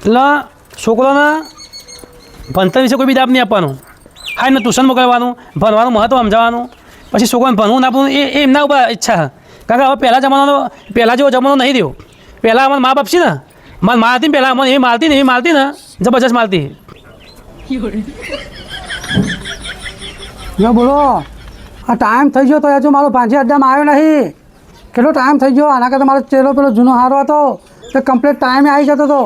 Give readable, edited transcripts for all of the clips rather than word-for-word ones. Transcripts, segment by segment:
એટલે છોકરોને ભણતર વિશે કોઈ બી દાબ નહીં આપવાનું. હા, એને ટ્યુશન મોકલવાનું, ભણવાનું મહત્ત્વ સમજાવવાનું. પછી છોકરાને ભણવું ના ભણવું એ એમના ઉપર ઈચ્છા. કારણ કે હવે પહેલાં જેવો જમાનો નહીં રહ્યો. પહેલાં અમારા મા બાપ છે ને, મારી મા હતી ને પહેલાં અમને એવી મારતી ને જબરજસ્ત મારતી. જો બોલો, આ ટાઈમ થઈ ગયો તો હજુ મારો ભાંજી અડ્ડામાં આવ્યો નહીં. કેટલો ટાઈમ થઈ ગયો? આના કરતાં મારો ચેલો પેલો જૂનો હારો હતો તો કમ્પ્લીટ ટાઈમે આવી જતો હતો.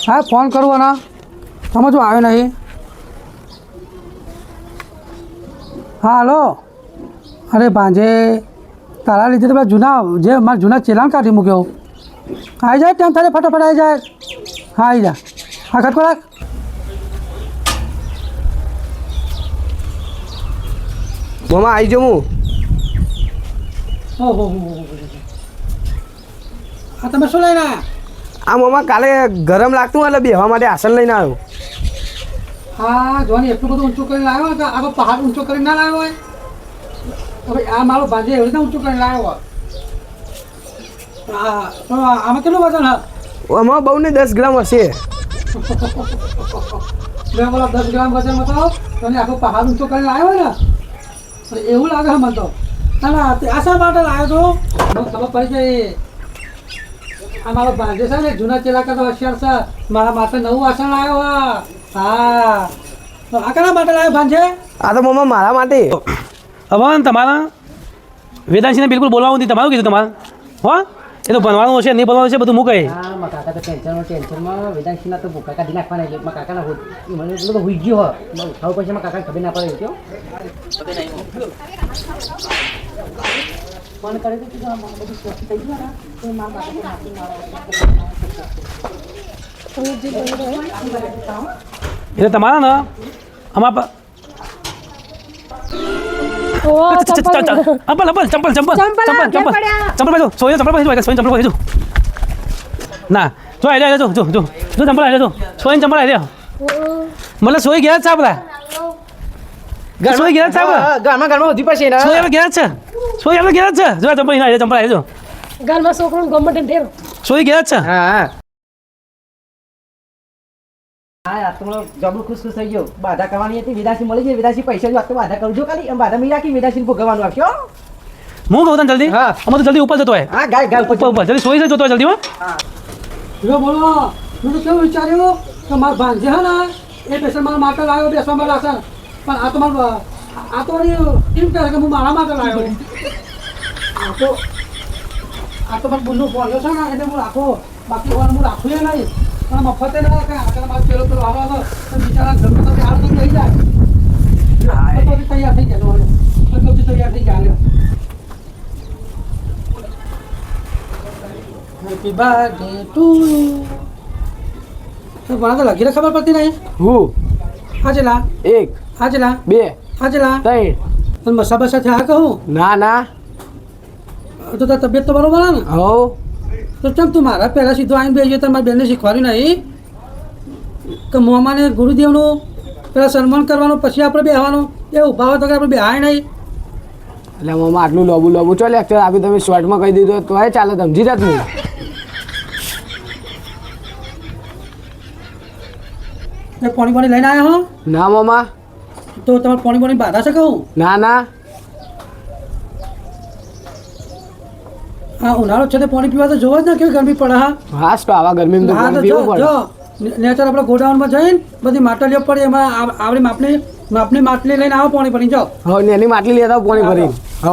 હા, ફોન કરું અને તમે જો આવ્યો નહીં. હા, હલો. અરે ભાંજે, તારા લીધે તો પેલા મારા જૂના ચેલાને કાઢી મૂક્યો. આવી જાય ટાઈમ થાય ફટાફટ આવી જાય. હા, આવી જા. હા, ખટકો રાખ. મામા આવી જાઉં હું. ઓહો, હા, તમે શું લઈને આવ્યા? આ મામા કાલે ગરમ લાગતું એટલે બેહવા માટે આસન લઈને આવ્યો. હા, જોવાની એટલું બધું ઊંચું કરીને લાવ્યો કે આખો પહાડ ઊંચો કરીને ના લાવ્યો હોય. હવે આ મારો ભાંજે એવી રીતે ઊંચું કરીને લાવ્યો હોય. હા, તો આમાં કેટલું વજન હા? આમાં બહુ ને 10 ગ્રામ હશે. મેં બોલો 10 ગ્રામ વજન બતાવો અને આખો પહાડ ઊંચો કરીને લાવ્યો હોય ને એવું લાગે મને તો. ના, આ શા માટે લાવ્યો તો મને ખબર પડી જાય. આ મારો ભાંજે છે ને જૂના ચેલા કરતા હોશિયાર છે. મારા માટે નવું વાસણ લાવ્યો હા. હા, તો આ કના માટે લાવ્યો ભાંજે? આ તો મામા મારા માટે. હવે તમારા વેદાંશીને બિલકુલ બોલવાનું નથી. તમારું કીધું તમારે હો? એ તો ભણવાનું હશે, નહીં ભણવાનું હશે, બધું મૂકે. હા, મારા કાકા તો ટેન્શનમાં વેદાંશીના તો ભૂકા કાઢી નાખવાના. એટલે મારા કાકાના મને એટલું તો હુઈ ગયો હોય. હવે પછી મારા કાકાને ખબર ના પડે ક્યો ફોન કરે તો કીધું બધું સ્વસ્થ થઈ ગયું ને તો મારા એટલે તમારા ને આમાં ના જો આવી જો ચંપલ આવી જો સોઈ ચંપલ આવી મતલબ સોઈ ગયા છે આપડા સોઈ ગયા છે આપડા ઘરમાં ઉધી પછી સોઈ આપણે ગયા છે સોઈ આપણે ગયા છે જો ચંપલ આવી જો ગાલમાં છોકરો ગમે ઠેરો સોઈ ગયા છે. હા, હા, તમારો જબરું ખુશ થઈ ગયો. બાધા કરવાની હતી, વિદાસી મળી જાય. વિદાસી પૈસા જો તો બાધા કરજો ખાલી. એમ બાધા મી રાખી વિદાસી ભોગવવાનું આપ્યો. હું કહું તને જલ્દી. હા. અમે તો જલ્દી ઉપર જતો હોય. હા, ગાય ઉપર જલ્દી સોઈ જતો હોય જલ્દી. જો બોલો, મેં તો કેવું વિચાર્યું કે મારા ભાંજે હે ને એ પેશન્ટ મારા માટે લાવ્યો બેસવા માટે આસન. પણ આ તો મારું આ તો કેમ કહે કે હું મારા માટે લાવ્યો. આ તો મારું બુલ્લું બોલ્યો છે ને એટલે હું રાખો. બાકી હું રાખું નહીં. પણ મફતે ના કે આગળ મારો પેલો પેલો આવો હતો તો બિચારા ઘરમાં તો હાલ તો થઈ જાય. તૈયાર થઈ જાય તૈયાર થઈ જાય. Happy birthday to you. મને તો લગીને ખબર પડતી નહીં. હું હાજલા 1 હાજલા 2 હાજલા 3. તને મસા બસા થયા કહું ના ના. તો તારી તબિયત તો બરોબર ને? હો તો ચમ તું મારા પહેલાં સીધો આવીને બેસજો. તમારી બેનને શીખવાડ્યું નહીં કે મોમાને ગુરુદેવનું પેલા સન્માન કરવાનું પછી આપણે બેસવાનું. એ ઊભા હોય તો કે આપણે બેહાય નહીં. એટલે મામા આટલું લોબુ ચો લેક્ચર આપી તમે શોર્ટમાં કહી દીધું તો ચાલે. સમજી જાત નહીં. એ પાણી લઈને આવ્યા હો? ના મામા. તો તમારે પાણી બાધા છે કહું? ના ના. હા, ઉનાળો છે તે પાણી પીવા તો જોવો જ ને કેવી ગરમી પડે. હા, તો આવા ગરમીમાં તો પાણી પીવું પડે. નેચર આપણે ગોડાઉનમાં જઈને બધી માટલીઓ પડી એમાં આપણી માપની માટલી લઈને આવો પાણી ભરી જાઓ. હવે એની માટલી લેતા પાણી ભરીને. હવ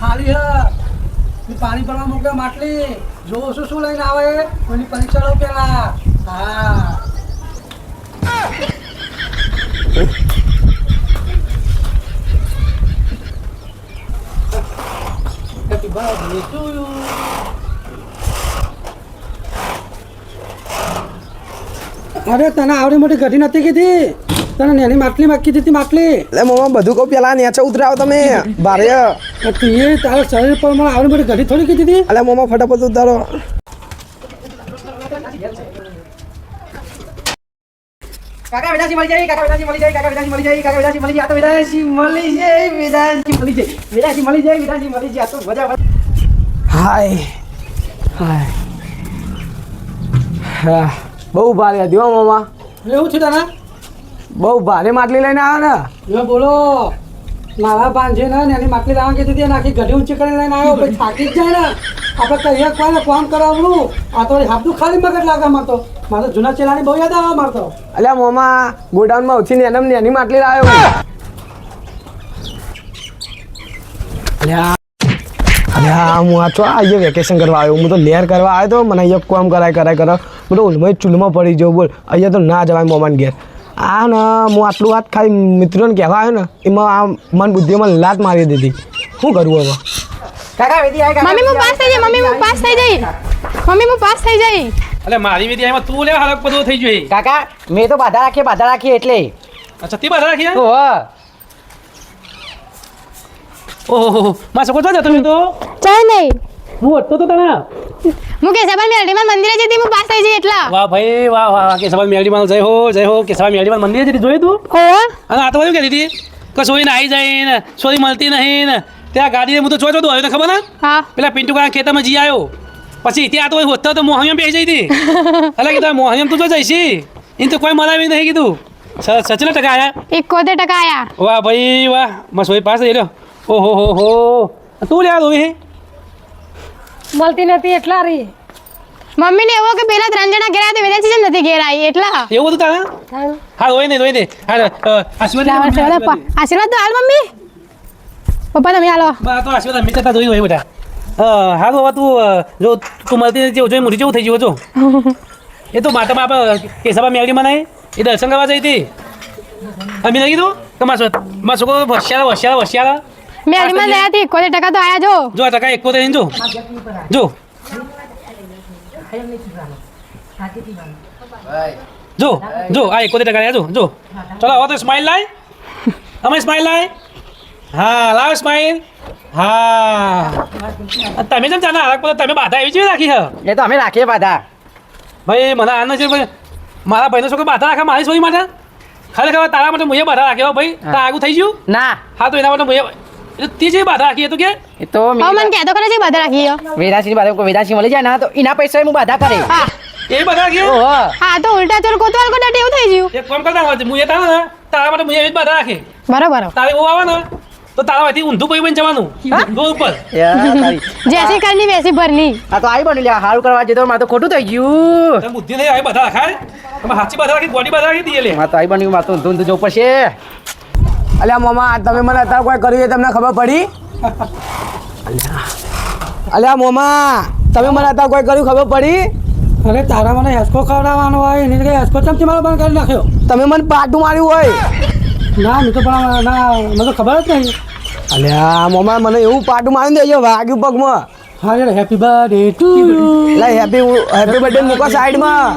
ખાલી હે પાણી ભરવા મૂકે માટલી. જોવો શું લઈને આવે એની પરીક્ષા લો પેલા. હા, Happy birthday to you. અરે તને આવડી મોટી ઘટી નથી કીધી. તને નાની માટલી માગી દીધી માટલી. એટલે મામા બધું કહું પેલા નેચે ઉતરાવ તમે ભારે. તું એ તારા શરીર પર મને આવડી મોટી ઘટી થોડી કીધી હતી. એટલે મામા ફટાફટ ઉતારો. કાકા વિદાસી મળી જાય, કાકા વિદાસી મળી જાય, કાકા વિદાસી મળી જાય, કાકા વિદાસી મળી જાય, આ તો વિદાસી મળી જાય, વિદાસી મળી જાય, વિદાસી મળી જાય, વિદાસી મળી જાય, આ તો મજા આવે. હાય હાય હા બહુ ભારે હતી હો મામા એવું છે તને બહુ ભારે માટલી લઈને આવ્યા ને જો બોલો મારા ભાંજે ને એની માટલી લાવવા કીધી હતી નાખી ગઢી ઊંચી કરીને લઈને આવ્યો પછી થાકી જ જાય ને આપણે કહીએ કોઈને કામ કરાવવું આ તો હાથું ખાલી મગજ લાગે મારતો મારે જૂના ચેલાની બહુ યાદ આવે મારતો અલ્યા મામા ગોડાઉનમાં ઓછી નેની માટલી લાવ્યો અલ્યા અલ્યા હું આ છો અહીંયા વેકેશન કરવા આવ્યો હું તો લેર કરવા આવ્યો તો મને અહીંયા કામ કરાય હું તો ઉલમાં ચૂલમાં પડી જાઉં બોલ અહીંયા તો ના જવાય મોમાન ઘેર આ ને હું આટલું વાત ખાલી મિત્રોને કહેવા આવ્યો ને એમાં આ મન બુદ્ધિમાં લાત મારી દીધી શું કરવું હવે કાકા વિદી આય, કાકા મમ્મી હું પાસ થઈ જઈ મમ્મી હું પાસ થઈ જઈ મમ્મી હું પાસ થઈ જઈ એટલે મારી વિધિ એમાં તું લે હરક બધું થઈ જોઈએ કાકા મેં તો બાધા રાખી એટલે અચ્છા તે બધા રાખી ઓહો ઓહો માં સકો તો તમે તો ચાલ નહીં હું હતો તો તને હું કેસાબાઈ મેરડીમાં મંદિરે જતી હું પાસ થઈ જઈ એટલા વાહ ભાઈ વાહ વાહ કેશવાલ મેરડીમાં જય હો કેશવાલ મેરડીમાં મંદિર જતી જોઈ તું ઓવા અને આ તો બધું કહેતી હતી કે સોઈ ને આવી જાય ને સોઈ મળતી નહીં ને ત્યાં ગાડી હું તો જોતો આવ્યો ને ખબર ને હા પેલા પિન્ટુ કાકા ખેતરમાં જી આવ્યો પછી ત્યાં તો હોતા તો મોહણિયમ બેસી જઈ હતી એટલે કીધું મોહણિયમ તું જો જઈશી એને તો કોઈ મલાવી નહીં કીધું સચિન ટકા આયા 71% આયા વાહ ભાઈ વાહ મસ્ત સોઈ પાસ થઈ રહ્યો ઓહો હો તું લે આ દોવી મળતી નથી એટલા રહી મમ્મીને એવો કે પેલા 3 જણા ઘેર આવ્યા તો વેદાંશી જ નથી ઘેર આવી એટલા એવું હતું તારા હા દોઈ દે હા આશીર્વાદ તો હાલ મમ્મી પપ્પા તમે હાલો તો આશીર્વાદ અમે જતા જોઈ હોય બેટા હા હવે તું જો તું મળતી નથી જોઈ મોટી જેવું થઈ ગયું જો એ તો માતામાં આપણે કેસાબા મેળવીમાં નહીં એ દર્શન કરવા જઈ હતી અમે નહીં કીધું કે મારા છોકરો હોશિયાર મેરડીમાં ગયા હતી 71% તો આયા જો જો આ ટકા 71 જો જો આ 71% આયા જો ચલો હવે તો સ્માઈલ લાય અમે સ્માઈલ લાય હા લાવ સ્માઈલ હા તમે જેમ જાના હાલક પર તમે બાધા એવી જ રાખી હે એ તો અમે રાખીએ બાધા ભાઈ મને આનંદ છે ભાઈ મારા ભાઈનો છોકરો બાધા રાખે મારી સોઈ માટે ખરેખર તારા માટે મુએ બાધા રાખ્યો ભાઈ તાર આગું થઈ ગયું ના હા તો એના માટે મુએ તે જે બાધા રાખી તો કે એ તો હવે મને કહેતો કરે છે બધા રાખી વેદાસી બાધા કોઈ વેદાસી મળી જાય ને તો એના પૈસા હું બાધા કરે હા એ બાધા રાખી ઓહો હા તો ઉલટા ચોર કોતવાલ કો ડટ એવું થઈ ગયું એક કામ કરતા હોય મુએ તારા માટે મુએ એવી જ બાધા રાખે બરોબર તારે એવું આવે ને તો તારા વાથી ઊંધું કોઈ બની જવાનું ગો ઉપર યાર તારી. જેસી કરની વેસી ભરની આ તો આવી બની લ્યા હારું કરવા જતો મારે તો ખોટું થઈ ગયું તમે બુદ્ધિ નહીં આવી બાધા રાખાય તમે સાચી બાધા રાખી ગોડી બાધા રાખી દઈએ લે મારે તો આવી બની મારે તો ઊંધું જવું પડશે અલ્યા મામા તમે મને અત્યારે કોઈ કર્યું છે તમને ખબર પડી અલ્યા મામા તમે મને અત્યારે કોઈ કર્યું ખબર પડી અરે તારા મને હેસકો ખવડાવવાનો હોય એને કઈ હેસકો ચમચી મારો બંધ કરી નાખ્યો તમે મને પાટું માર્યું હોય ના મેં તો પણ ના મને તો ખબર જ નહીં અલ્યા મામા મને એવું પાટું મારી દેજો વાગ્યું પગમાં હા યાર હેપી બર્થડે ટુ યુ એટલે હેપી બર્થડે મૂકો સાઈડમાં